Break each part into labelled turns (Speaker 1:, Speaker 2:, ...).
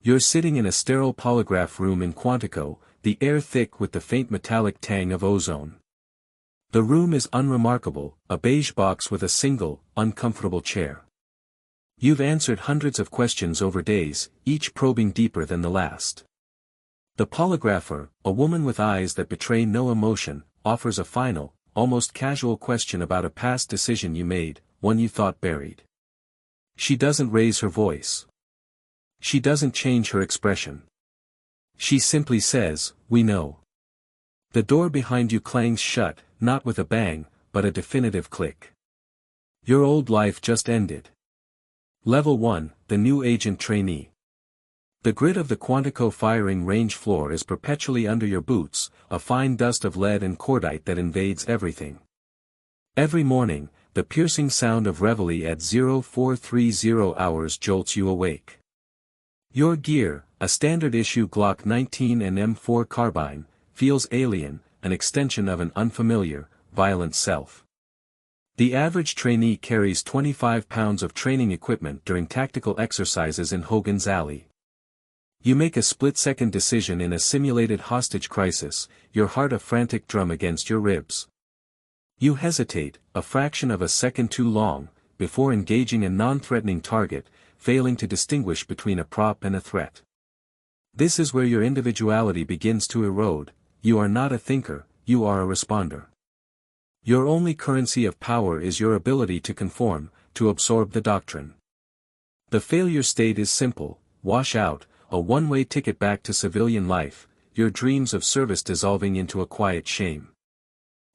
Speaker 1: You're sitting in a sterile polygraph room in Quantico, the air thick with the faint metallic tang of ozone. The room is unremarkable, a beige box with a single, uncomfortable chair. You've answered hundreds of questions over days, each probing deeper than the last. The polygrapher, a woman with eyes that betray no emotion, offers a final, almost casual question about a past decision you made, one you thought buried. She doesn't raise her voice. She doesn't change her expression. She simply says, "We know." The door behind you clangs shut, not with a bang, but a definitive click. Your old life just ended. Level 1, the new agent trainee. The grit of the Quantico firing range floor is perpetually under your boots, a fine dust of lead and cordite that invades everything. Every morning, the piercing sound of reveille at 0430 hours jolts you awake. Your gear, a standard-issue Glock 19 and M4 carbine, feels alien, an extension of an unfamiliar, violent self. The average trainee carries 25 pounds of training equipment during tactical exercises in Hogan's Alley. You make a split-second decision in a simulated hostage crisis, your heart a frantic drum against your ribs. You hesitate, a fraction of a second too long, before engaging a non-threatening target, failing to distinguish between a prop and a threat. This is where your individuality begins to erode. You are not a thinker, you are a responder. Your only currency of power is your ability to conform, to absorb the doctrine. The failure state is simple: wash out, a one-way ticket back to civilian life, your dreams of service dissolving into a quiet shame.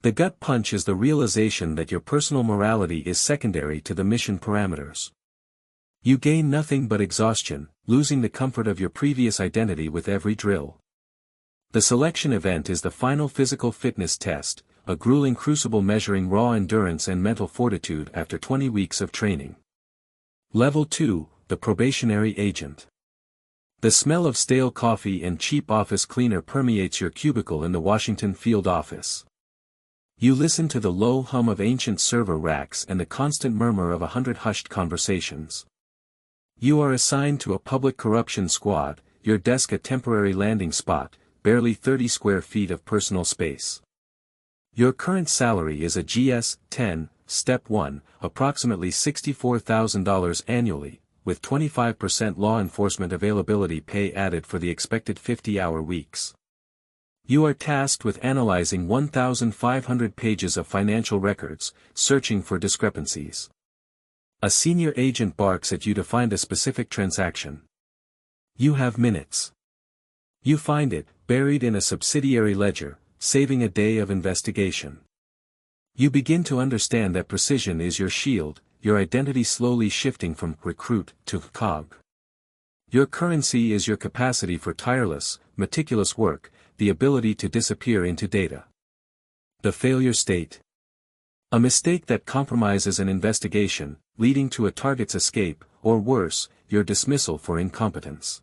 Speaker 1: The gut punch is the realization that your personal morality is secondary to the mission parameters. You gain nothing but exhaustion, losing the comfort of your previous identity with every drill. The selection event is the final physical fitness test, a grueling crucible measuring raw endurance and mental fortitude after 20 weeks of training. Level 2, the probationary agent. The smell of stale coffee and cheap office cleaner permeates your cubicle in the Washington field office. You listen to the low hum of ancient server racks and the constant murmur of 100 hushed conversations. You are assigned to a public corruption squad, your desk a temporary landing spot, barely 30 square feet of personal space. Your current salary is a GS-10, Step 1, approximately $64,000 annually, with 25% law enforcement availability pay added for the expected 50-hour weeks. You are tasked with analyzing 1,500 pages of financial records, searching for discrepancies. A senior agent barks at you to find a specific transaction. You have minutes. You find it, buried in a subsidiary ledger, saving a day of investigation. You begin to understand that precision is your shield, your identity slowly shifting from recruit to cog. Your currency is your capacity for tireless, meticulous work, the ability to disappear into data. The failure state. A mistake that compromises an investigation, leading to a target's escape, or worse, your dismissal for incompetence.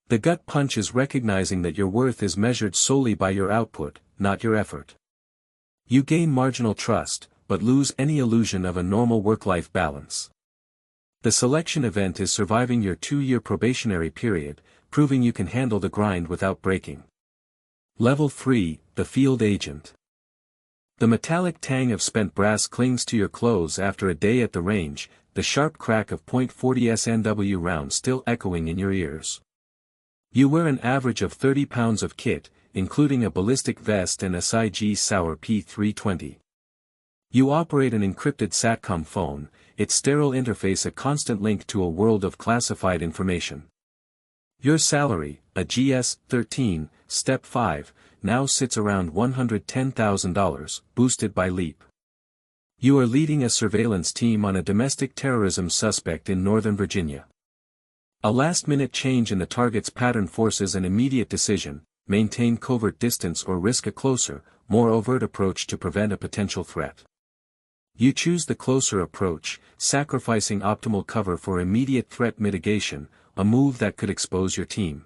Speaker 1: The gut punch is recognizing that your worth is measured solely by your output, not your effort. You gain marginal trust, but lose any illusion of a normal work-life balance. The selection event is surviving your 2-year probationary period, proving you can handle the grind without breaking. Level 3, the field agent. The metallic tang of spent brass clings to your clothes after a day at the range, the sharp crack of .40 SNW rounds still echoing in your ears. You wear an average of 30 pounds of kit, including a ballistic vest and a SIG Sauer P320. You operate an encrypted SATCOM phone, its sterile interface a constant link to a world of classified information. Your salary, a GS-13, Step 5, now sits around $110,000, boosted by LEAP. You are leading a surveillance team on a domestic terrorism suspect in Northern Virginia. A last-minute change in the target's pattern forces an immediate decision: maintain covert distance or risk a closer, more overt approach to prevent a potential threat. You choose the closer approach, sacrificing optimal cover for immediate threat mitigation, a move that could expose your team.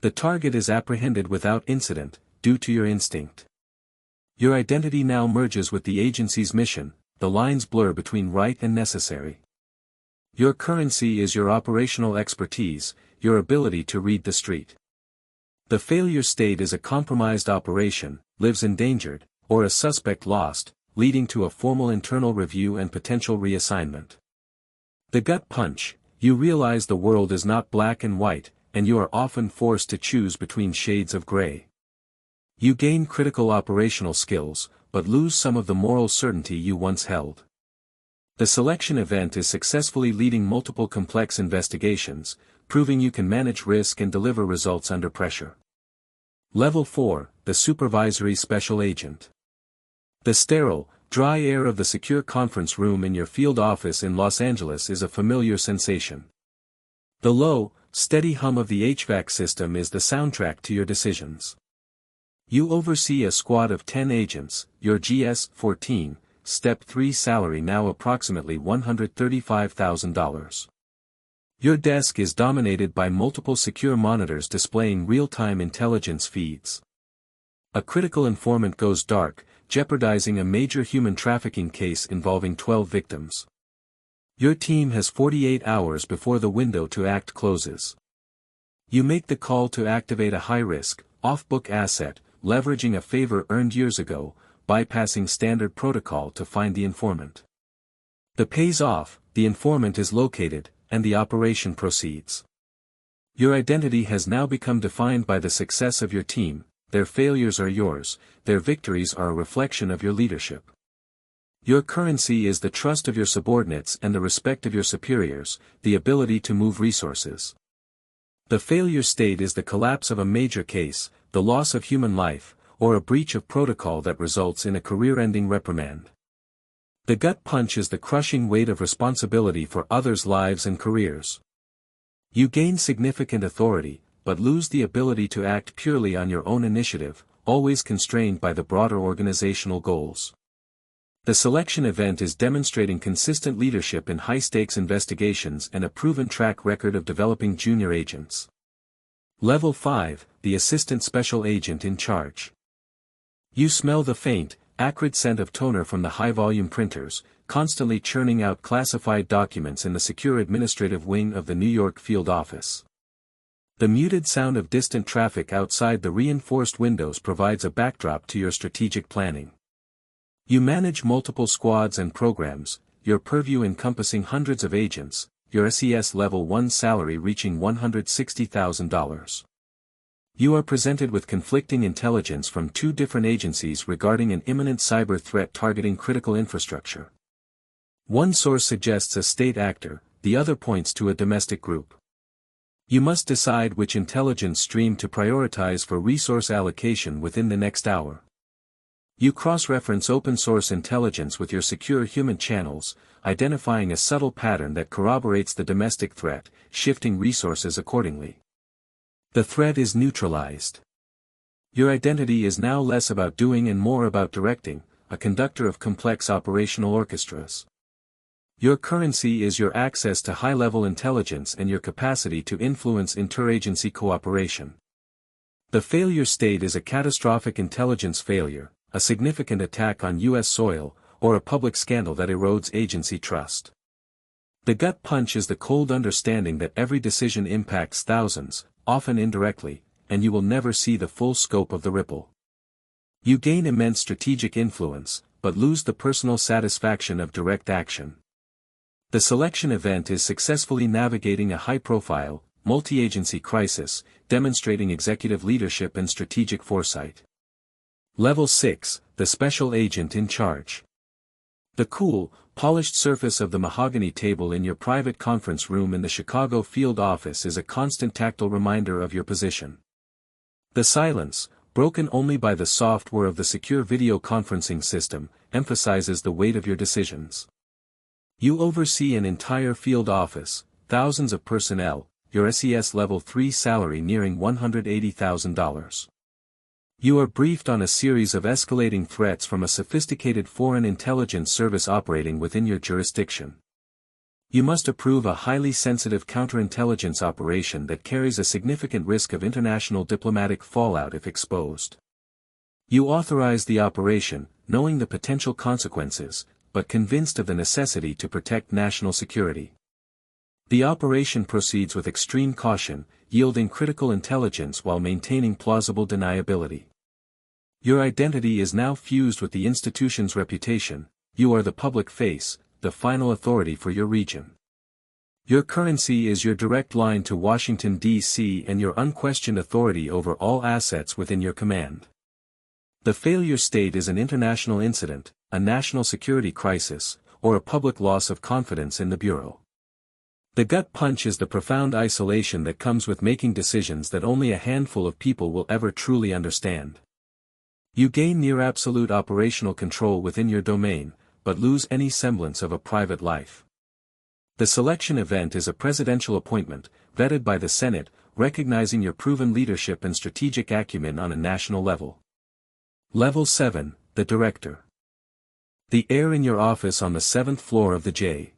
Speaker 1: The target is apprehended without incident, due to your instinct. Your identity now merges with the agency's mission, the lines blur between right and necessary. Your currency is your operational expertise, your ability to read the street. The failure state is a compromised operation, lives endangered, or a suspect lost, leading to a formal internal review and potential reassignment. The gut punch, you realize the world is not black and white, and you are often forced to choose between shades of gray. You gain critical operational skills, but lose some of the moral certainty you once held. The selection event is successfully leading multiple complex investigations, proving you can manage risk and deliver results under pressure. Level 4, the Supervisory Special Agent. The sterile, dry air of the secure conference room in your field office in Los Angeles is a familiar sensation. The low, steady hum of the HVAC system is the soundtrack to your decisions. You oversee a squad of 10 agents, your GS-14, Step 3 salary now approximately $135,000. Your desk is dominated by multiple secure monitors displaying real-time intelligence feeds. A critical informant goes dark, jeopardizing a major human trafficking case involving 12 victims. Your team has 48 hours before the window to act closes. You make the call to activate a high-risk, off-book asset, leveraging a favor earned years ago, bypassing standard protocol to find the informant. The pays off, the informant is located, and the operation proceeds. Your identity has now become defined by the success of your team, their failures are yours, their victories are a reflection of your leadership. Your currency is the trust of your subordinates and the respect of your superiors, the ability to move resources. The failure state is the collapse of a major case, the loss of human life, or a breach of protocol that results in a career-ending reprimand. The gut punch is the crushing weight of responsibility for others' lives and careers. You gain significant authority, but lose the ability to act purely on your own initiative, always constrained by the broader organizational goals. The selection event is demonstrating consistent leadership in high-stakes investigations and a proven track record of developing junior agents. Level 5, the Assistant Special Agent in Charge. You smell the faint, acrid scent of toner from the high-volume printers, constantly churning out classified documents in the secure administrative wing of the New York field office. The muted sound of distant traffic outside the reinforced windows provides a backdrop to your strategic planning. You manage multiple squads and programs, your purview encompassing hundreds of agents, your SES Level 1 salary reaching $160,000. You are presented with conflicting intelligence from two different agencies regarding an imminent cyber threat targeting critical infrastructure. One source suggests a state actor, the other points to a domestic group. You must decide which intelligence stream to prioritize for resource allocation within the next hour. You cross-reference open-source intelligence with your secure human channels, identifying a subtle pattern that corroborates the domestic threat, shifting resources accordingly. The threat is neutralized. Your identity is now less about doing and more about directing, a conductor of complex operational orchestras. Your currency is your access to high-level intelligence and your capacity to influence interagency cooperation. The failure state is a catastrophic intelligence failure, a significant attack on U.S. soil, or a public scandal that erodes agency trust. The gut punch is the cold understanding that every decision impacts thousands, often indirectly, and you will never see the full scope of the ripple. You gain immense strategic influence, but lose the personal satisfaction of direct action. The selection event is successfully navigating a high-profile, multi-agency crisis, demonstrating executive leadership and strategic foresight. Level 6, the Special Agent in Charge. The cool, polished surface of the mahogany table in your private conference room in the Chicago field office is a constant tactile reminder of your position. The silence, broken only by the soft whir of the secure video conferencing system, emphasizes the weight of your decisions. You oversee an entire field office, thousands of personnel, your SES Level 3 salary nearing $180,000. You are briefed on a series of escalating threats from a sophisticated foreign intelligence service operating within your jurisdiction. You must approve a highly sensitive counterintelligence operation that carries a significant risk of international diplomatic fallout if exposed. You authorize the operation, knowing the potential consequences, but convinced of the necessity to protect national security. The operation proceeds with extreme caution, yielding critical intelligence while maintaining plausible deniability. Your identity is now fused with the institution's reputation. You are the public face, the final authority for your region. Your currency is your direct line to Washington, D.C. and your unquestioned authority over all assets within your command. The failure state is an international incident, a national security crisis, or a public loss of confidence in the Bureau. The gut punch is the profound isolation that comes with making decisions that only a handful of people will ever truly understand. You gain near absolute operational control within your domain, but lose any semblance of a private life. The selection event is a presidential appointment, vetted by the Senate, recognizing your proven leadership and strategic acumen on a national level. Level 7, the Director. The air in your office on the 7th floor of the J.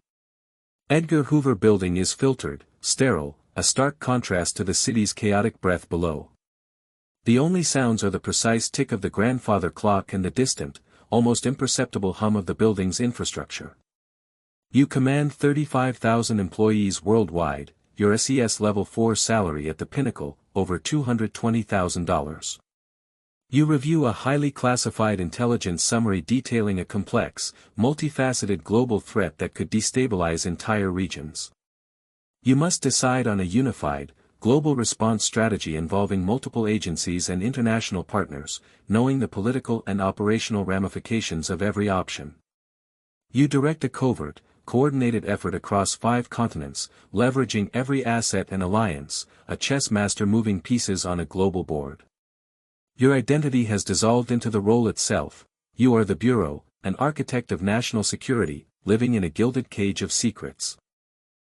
Speaker 1: Edgar Hoover building is filtered, sterile, a stark contrast to the city's chaotic breath below. The only sounds are the precise tick of the grandfather clock and the distant, almost imperceptible hum of the building's infrastructure. You command 35,000 employees worldwide, your SES Level 4 salary at the pinnacle, over $220,000. You review a highly classified intelligence summary detailing a complex, multifaceted global threat that could destabilize entire regions. You must decide on a unified, global response strategy involving multiple agencies and international partners, knowing the political and operational ramifications of every option. You direct a covert, coordinated effort across 5 continents, leveraging every asset and alliance, a chess master moving pieces on a global board. Your identity has dissolved into the role itself. You are the Bureau, an architect of national security, living in a gilded cage of secrets.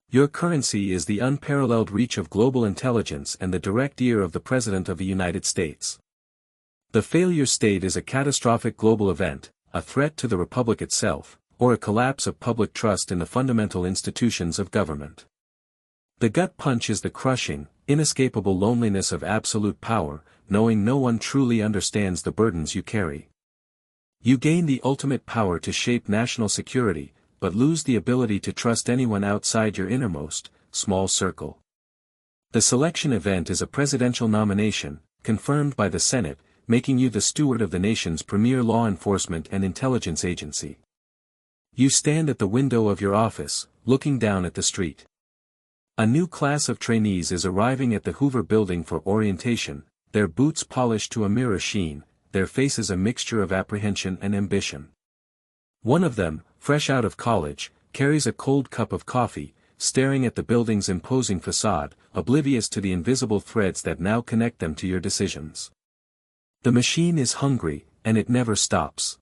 Speaker 1: Your currency is the unparalleled reach of global intelligence and the direct ear of the President of the United States. The failure state is a catastrophic global event, a threat to the Republic itself, or a collapse of public trust in the fundamental institutions of government. The gut punch is the crushing, inescapable loneliness of absolute power, knowing no one truly understands the burdens you carry. You gain the ultimate power to shape national security, but lose the ability to trust anyone outside your innermost, small circle. The selection event is a presidential nomination, confirmed by the Senate, making you the steward of the nation's premier law enforcement and intelligence agency. You stand at the window of your office, looking down at the street. A new class of trainees is arriving at the Hoover building for orientation, their boots polished to a mirror sheen, their faces a mixture of apprehension and ambition. One of them, fresh out of college, carries a cold cup of coffee, staring at the building's imposing facade, oblivious to the invisible threads that now connect them to your decisions. The machine is hungry, and it never stops.